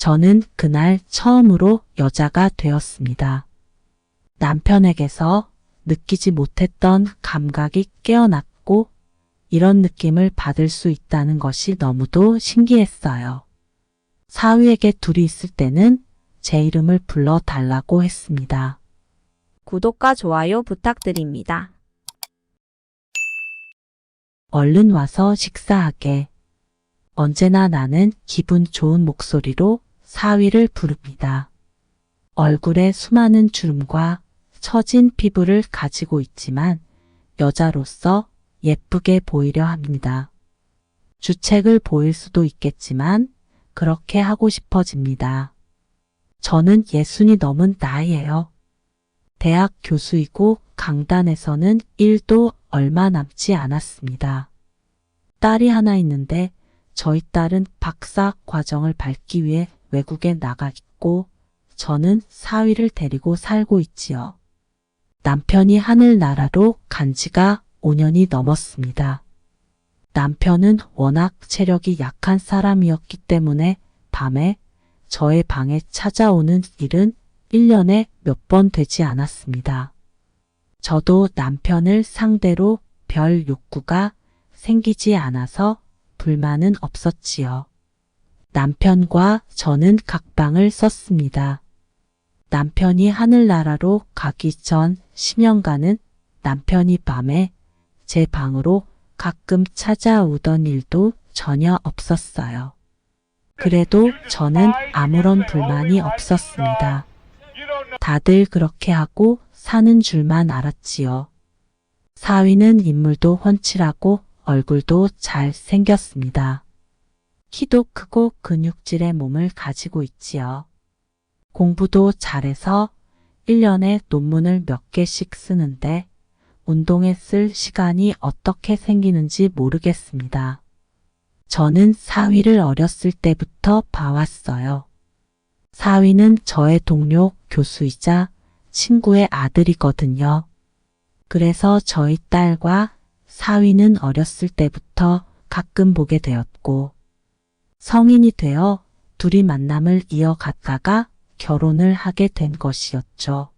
저는 그날 처음으로 여자가 되었습니다. 남편에게서 느끼지 못했던 감각이 깨어났고 이런 느낌을 받을 수 있다는 것이 너무도 신기했어요. 사위에게 둘이 있을 때는 제 이름을 불러달라고 했습니다. 구독과 좋아요 부탁드립니다. 얼른 와서 식사하게. 언제나 나는 기분 좋은 목소리로 사위를 부릅니다. 얼굴에 수많은 주름과 처진 피부를 가지고 있지만 여자로서 예쁘게 보이려 합니다. 주책을 보일 수도 있겠지만 그렇게 하고 싶어집니다. 저는 60이 넘은 나이예요. 대학 교수이고 강단에서는 일도 얼마 남지 않았습니다. 딸이 하나 있는데 저희 딸은 박사 과정을 밟기 위해 외국에 나가 있고 저는 사위를 데리고 살고 있지요. 남편이 하늘나라로 간 지가 5년이 넘었습니다. 남편은 워낙 체력이 약한 사람이었기 때문에 밤에 저의 방에 찾아오는 일은 1년에 몇 번 되지 않았습니다. 저도 남편을 상대로 별 욕구가 생기지 않아서 불만은 없었지요. 남편과 저는 각방을 썼습니다. 남편이 하늘나라로 가기 전 10년간은 남편이 밤에 제 방으로 가끔 찾아오던 일도 전혀 없었어요. 그래도 저는 아무런 불만이 없었습니다. 다들 그렇게 하고 사는 줄만 알았지요. 사위는 인물도 훤칠하고 얼굴도 잘 생겼습니다. 키도 크고 근육질의 몸을 가지고 있지요. 공부도 잘해서 1년에 논문을 몇 개씩 쓰는데 운동에 쓸 시간이 어떻게 생기는지 모르겠습니다. 저는 사위를 어렸을 때부터 봐왔어요. 사위는 저의 동료 교수이자 친구의 아들이거든요. 그래서 저희 딸과 사위는 어렸을 때부터 가끔 보게 되었고 성인이 되어 둘이 만남을 이어갔다가 결혼을 하게 된 것이었죠.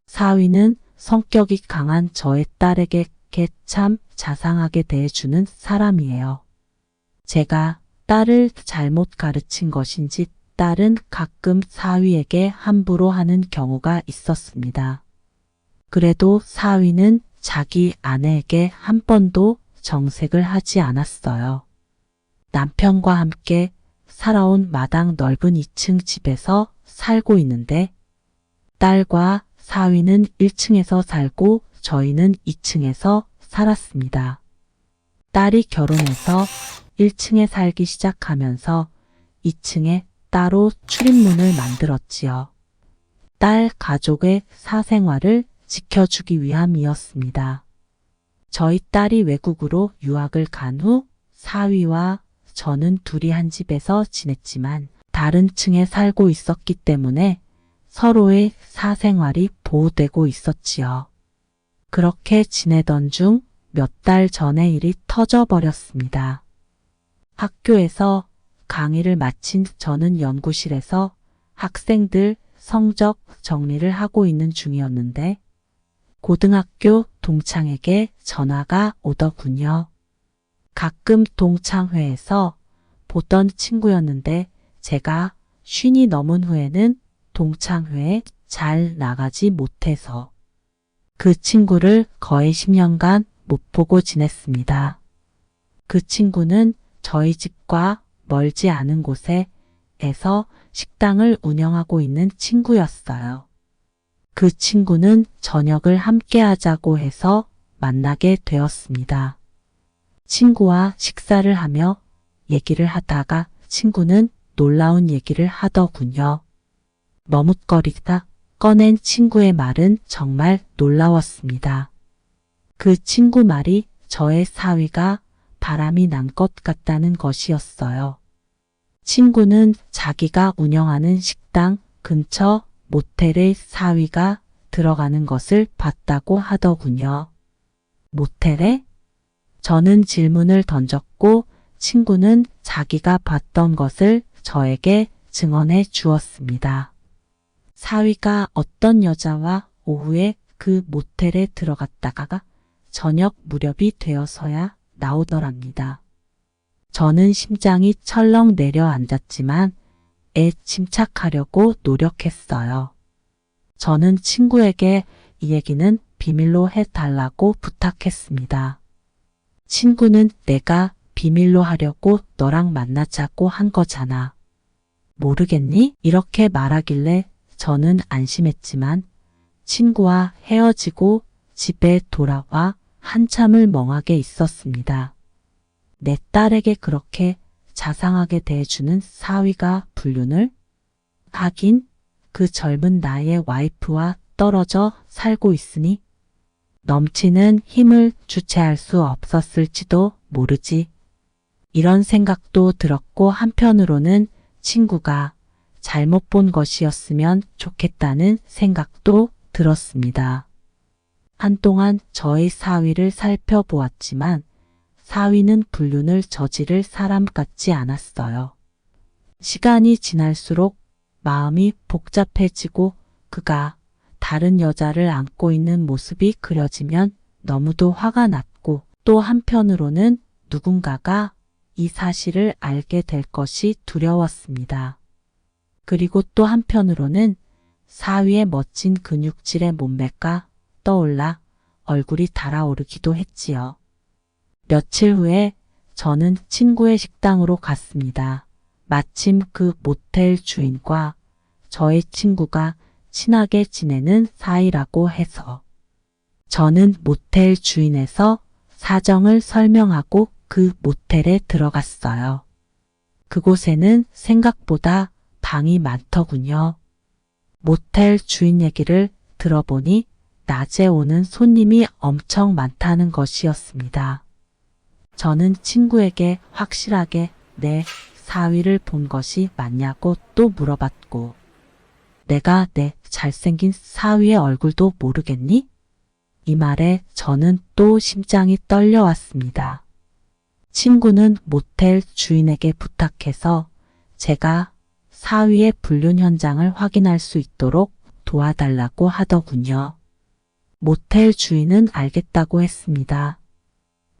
사위는 성격이 강한 저의 딸에게 참 자상하게 대해주는 사람이에요. 제가 딸을 잘못 가르친 것인지 딸은 가끔 사위에게 함부로 하는 경우가 있었습니다. 그래도 사위는 자기 아내에게 한 번도 정색을 하지 않았어요. 남편과 함께 살아온 마당 넓은 2층 집에서 살고 있는데 딸과 사위는 1층에서 살고 저희는 2층에서 살았습니다. 딸이 결혼해서 1층에 살기 시작하면서 2층에 따로 출입문을 만들었지요. 딸 가족의 사생활을 지켜주기 위함이었습니다. 저희 딸이 외국으로 유학을 간 후 사위와 저는 둘이 한 집에서 지냈지만 다른 층에 살고 있었기 때문에 서로의 사생활이 보호되고 있었지요. 그렇게 지내던 중 몇 달 전에 일이 터져버렸습니다. 학교에서 강의를 마친 저는 연구실에서 학생들 성적 정리를 하고 있는 중이었는데 고등학교 동창에게 전화가 오더군요. 가끔 동창회에서 보던 친구였는데 제가 50이 넘은 후에는 동창회에 잘 나가지 못해서 그 친구를 거의 10년간 못 보고 지냈습니다. 그 친구는 저희 집과 멀지 않은 곳에서 식당을 운영하고 있는 친구였어요. 그 친구는 저녁을 함께 하자고 해서 만나게 되었습니다. 친구와 식사를 하며 얘기를 하다가 친구는 놀라운 얘기를 하더군요. 머뭇거리다 꺼낸 친구의 말은 정말 놀라웠습니다. 그 친구 말이 저의 사위가 바람이 난 것 같다는 것이었어요. 친구는 자기가 운영하는 식당 근처 모텔에 사위가 들어가는 것을 봤다고 하더군요. 모텔에? 저는 질문을 던졌고 친구는 자기가 봤던 것을 저에게 증언해 주었습니다. 사위가 어떤 여자와 오후에 그 모텔에 들어갔다가 저녁 무렵이 되어서야 나오더랍니다. 저는 심장이 철렁 내려앉았지만 침착하려고 노력했어요. 저는 친구에게 이 얘기는 비밀로 해달라고 부탁했습니다. 친구는 내가 비밀로 하려고 너랑 만나자고 한 거잖아. 모르겠니? 이렇게 말하길래 저는 안심했지만 친구와 헤어지고 집에 돌아와 한참을 멍하게 있었습니다. 내 딸에게 그렇게 자상하게 대해주는 사위가 불륜을? 하긴 그 젊은 나이의 와이프와 떨어져 살고 있으니 넘치는 힘을 주체할 수 없었을지도 모르지. 이런 생각도 들었고 한편으로는 친구가 잘못 본 것이었으면 좋겠다는 생각도 들었습니다. 한동안 저의 사위를 살펴보았지만 사위는 불륜을 저지를 사람 같지 않았어요. 시간이 지날수록 마음이 복잡해지고 그가 다른 여자를 안고 있는 모습이 그려지면 너무도 화가 났고 또 한편으로는 누군가가 이 사실을 알게 될 것이 두려웠습니다. 그리고 또 한편으로는 사위의 멋진 근육질의 몸매가 떠올라 얼굴이 달아오르기도 했지요. 며칠 후에 저는 친구의 식당으로 갔습니다. 마침 그 모텔 주인과 저의 친구가 친하게 지내는 사이라고 해서 저는 모텔 주인에서 사정을 설명하고 그 모텔에 들어갔어요. 그곳에는 생각보다 방이 많더군요. 모텔 주인 얘기를 들어보니 낮에 오는 손님이 엄청 많다는 것이었습니다. 저는 친구에게 확실하게 내 사위를 본 것이 맞냐고 또 물어봤고 내가 내 잘생긴 사위의 얼굴도 모르겠니? 이 말에 저는 또 심장이 떨려왔습니다. 친구는 모텔 주인에게 부탁해서 제가 사위의 불륜 현장을 확인할 수 있도록 도와달라고 하더군요. 모텔 주인은 알겠다고 했습니다.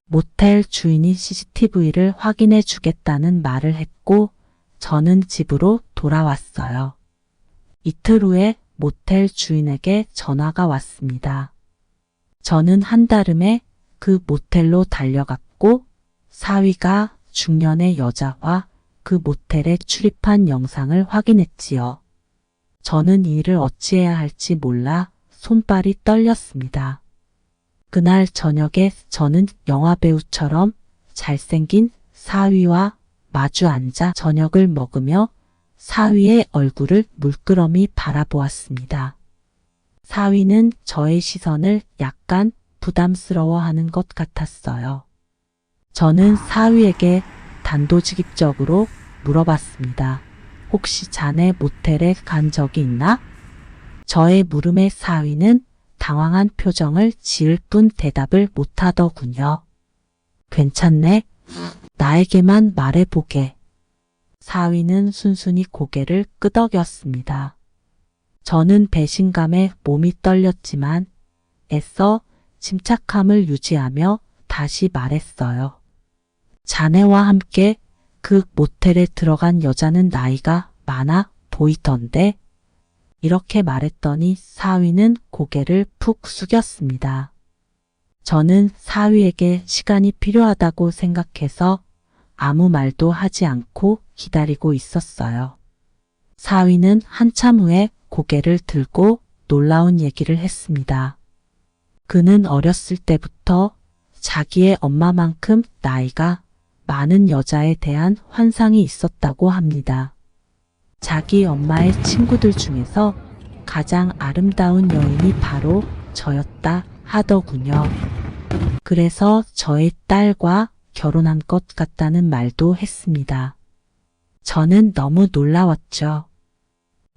모텔 주인이 CCTV를 확인해 주겠다는 말을 했고 저는 집으로 돌아왔어요. 이틀 후에 모텔 주인에게 전화가 왔습니다. 저는 한달음에 그 모텔로 달려갔고 사위가 중년의 여자와 그 모텔에 출입한 영상을 확인했지요. 저는 이 일을 어찌해야 할지 몰라 손발이 떨렸습니다. 그날 저녁에 저는 영화배우처럼 잘생긴 사위와 마주 앉아 저녁을 먹으며 사위의 얼굴을 물끄러미 바라보았습니다. 사위는 저의 시선을 약간 부담스러워하는 것 같았어요. 저는 사위에게 단도직입적으로 물어봤습니다. 혹시 자네 모텔에 간 적이 있나? 저의 물음에 사위는 당황한 표정을 지을 뿐 대답을 못하더군요. 괜찮네. 나에게만 말해보게. 사위는 순순히 고개를 끄덕였습니다. 저는 배신감에 몸이 떨렸지만 애써 침착함을 유지하며 다시 말했어요. 자네와 함께 그 모텔에 들어간 여자는 나이가 많아 보이던데? 이렇게 말했더니 사위는 고개를 푹 숙였습니다. 저는 사위에게 시간이 필요하다고 생각해서 아무 말도 하지 않고 기다리고 있었어요. 사위는 한참 후에 고개를 들고 놀라운 얘기를 했습니다. 그는 어렸을 때부터 자기의 엄마만큼 나이가 많은 여자에 대한 환상이 있었다고 합니다. 자기 엄마의 친구들 중에서 가장 아름다운 여인이 바로 저였다 하더군요. 그래서 저의 딸과 결혼한 것 같다는 말도 했습니다. 저는 너무 놀라웠죠.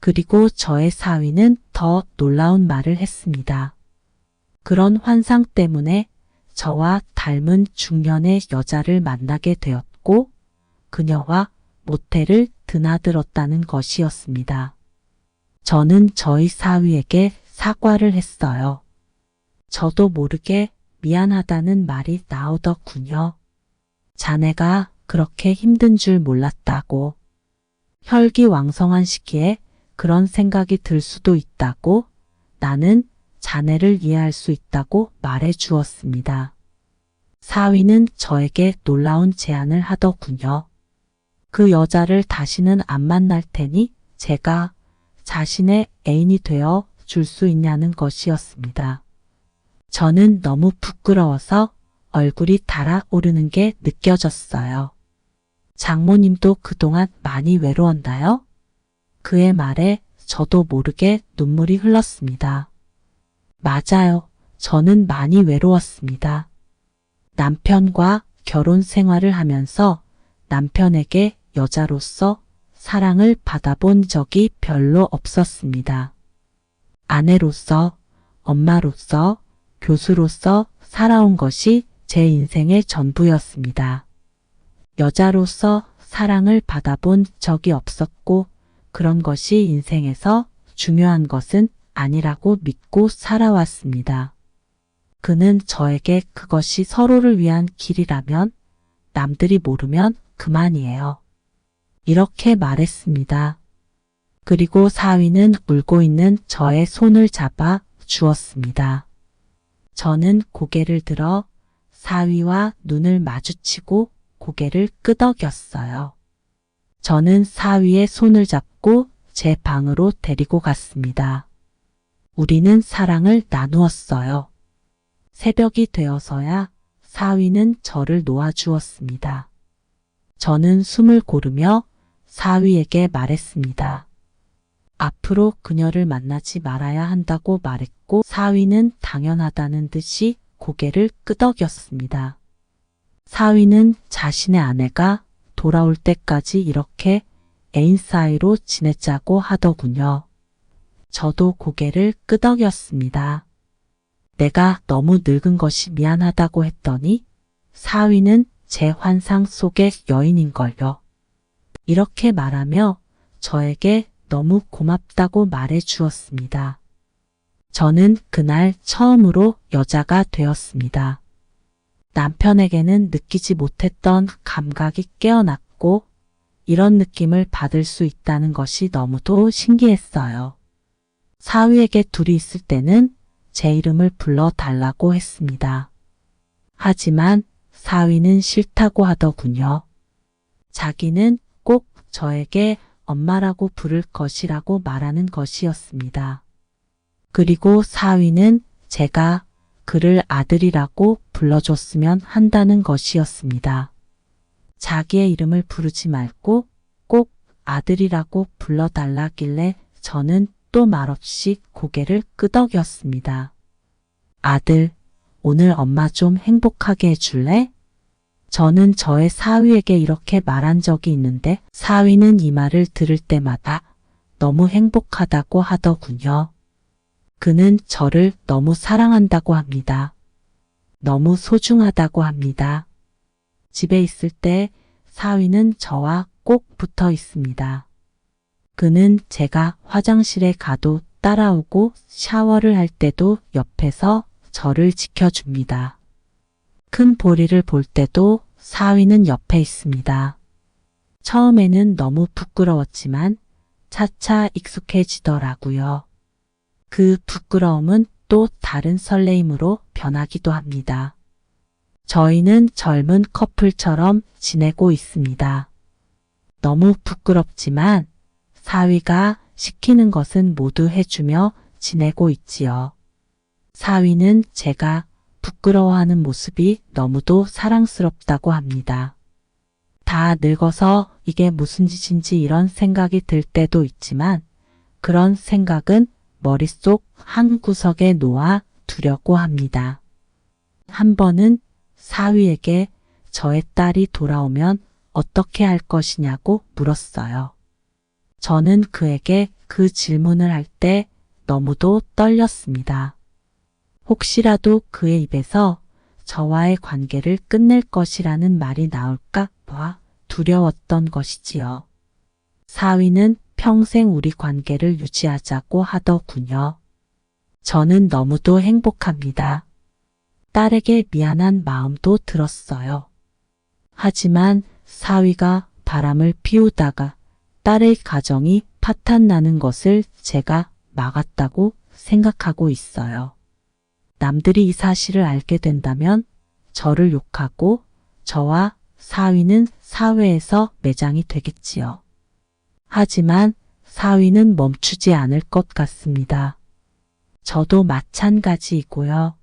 그리고 저의 사위는 더 놀라운 말을 했습니다. 그런 환상 때문에 저와 닮은 중년의 여자를 만나게 되었고 그녀와 모텔을 드나들었다는 것이었습니다. 저는 저희 사위에게 사과를 했어요. 저도 모르게 미안하다는 말이 나오더군요. 자네가 그렇게 힘든 줄 몰랐다고. 혈기왕성한 시기에 그런 생각이 들 수도 있다고 나는 자네를 이해할 수 있다고 말해 주었습니다. 사위는 저에게 놀라운 제안을 하더군요. 그 여자를 다시는 안 만날 테니 제가 자신의 애인이 되어 줄 수 있냐는 것이었습니다. 저는 너무 부끄러워서 얼굴이 달아오르는 게 느껴졌어요. 장모님도 그동안 많이 외로웠나요? 그의 말에 저도 모르게 눈물이 흘렀습니다. 맞아요. 저는 많이 외로웠습니다. 남편과 결혼 생활을 하면서 남편에게 여자로서 사랑을 받아본 적이 별로 없었습니다. 아내로서, 엄마로서, 교수로서 살아온 것이 제 인생의 전부였습니다. 여자로서 사랑을 받아본 적이 없었고 그런 것이 인생에서 중요한 것은 아니라고 믿고 살아왔습니다. 그는 저에게 그것이 서로를 위한 길이라면 남들이 모르면 그만이에요. 이렇게 말했습니다. 그리고 사위는 울고 있는 저의 손을 잡아 주었습니다. 저는 고개를 들어 사위와 눈을 마주치고 고개를 끄덕였어요. 저는 사위의 손을 잡고 제 방으로 데리고 갔습니다. 우리는 사랑을 나누었어요. 새벽이 되어서야 사위는 저를 놓아주었습니다. 저는 숨을 고르며 사위에게 말했습니다. 앞으로 그녀를 만나지 말아야 한다고 말했고 사위는 당연하다는 듯이 고개를 끄덕였습니다. 사위는 자신의 아내가 돌아올 때까지 이렇게 애인 사이로 지냈자고 하더군요. 저도 고개를 끄덕였습니다. 내가 너무 늙은 것이 미안하다고 했더니 사위는 제 환상 속의 여인인걸요. 이렇게 말하며 저에게 너무 고맙다고 말해 주었습니다. 저는 그날 처음으로 여자가 되었습니다. 남편에게는 느끼지 못했던 감각이 깨어났고 이런 느낌을 받을 수 있다는 것이 너무도 신기했어요. 사위에게 둘이 있을 때는 제 이름을 불러달라고 했습니다. 하지만 사위는 싫다고 하더군요. 자기는 꼭 저에게 엄마라고 부를 것이라고 말하는 것이었습니다. 그리고 사위는 제가 그를 아들이라고 불러줬으면 한다는 것이었습니다. 자기의 이름을 부르지 말고 꼭 아들이라고 불러달라길래 저는 또 말없이 고개를 끄덕였습니다. 아들, 오늘 엄마 좀 행복하게 해줄래? 저는 저의 사위에게 이렇게 말한 적이 있는데 사위는 이 말을 들을 때마다 너무 행복하다고 하더군요. 그는 저를 너무 사랑한다고 합니다. 너무 소중하다고 합니다. 집에 있을 때 사위는 저와 꼭 붙어 있습니다. 그는 제가 화장실에 가도 따라오고 샤워를 할 때도 옆에서 저를 지켜줍니다. 큰 볼일을 볼 때도 사위는 옆에 있습니다. 처음에는 너무 부끄러웠지만 차차 익숙해지더라고요. 그 부끄러움은 또 다른 설레임으로 변하기도 합니다. 저희는 젊은 커플처럼 지내고 있습니다. 너무 부끄럽지만 사위가 시키는 것은 모두 해주며 지내고 있지요. 사위는 제가 부끄러워하는 모습이 너무도 사랑스럽다고 합니다. 다 늙어서 이게 무슨 짓인지 이런 생각이 들 때도 있지만 그런 생각은 머릿속 한 구석에 놓아 두려고 합니다. 한 번은 사위에게 저의 딸이 돌아오면 어떻게 할 것이냐고 물었어요. 저는 그에게 그 질문을 할 때 너무도 떨렸습니다. 혹시라도 그의 입에서 저와의 관계를 끝낼 것이라는 말이 나올까 봐 두려웠던 것이지요. 사위는 평생 우리 관계를 유지하자고 하더군요. 저는 너무도 행복합니다. 딸에게 미안한 마음도 들었어요. 하지만 사위가 바람을 피우다가 딸의 가정이 파탄나는 것을 제가 막았다고 생각하고 있어요. 남들이 이 사실을 알게 된다면 저를 욕하고 저와 사위는 사회에서 매장이 되겠지요. 하지만 사위는 멈추지 않을 것 같습니다. 저도 마찬가지이고요.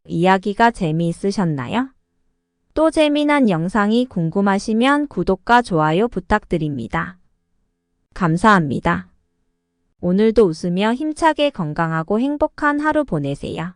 이야기가 재미있으셨나요? 또 재미난 영상이 궁금하시면 구독과 좋아요 부탁드립니다. 감사합니다. 오늘도 웃으며 힘차게 건강하고 행복한 하루 보내세요.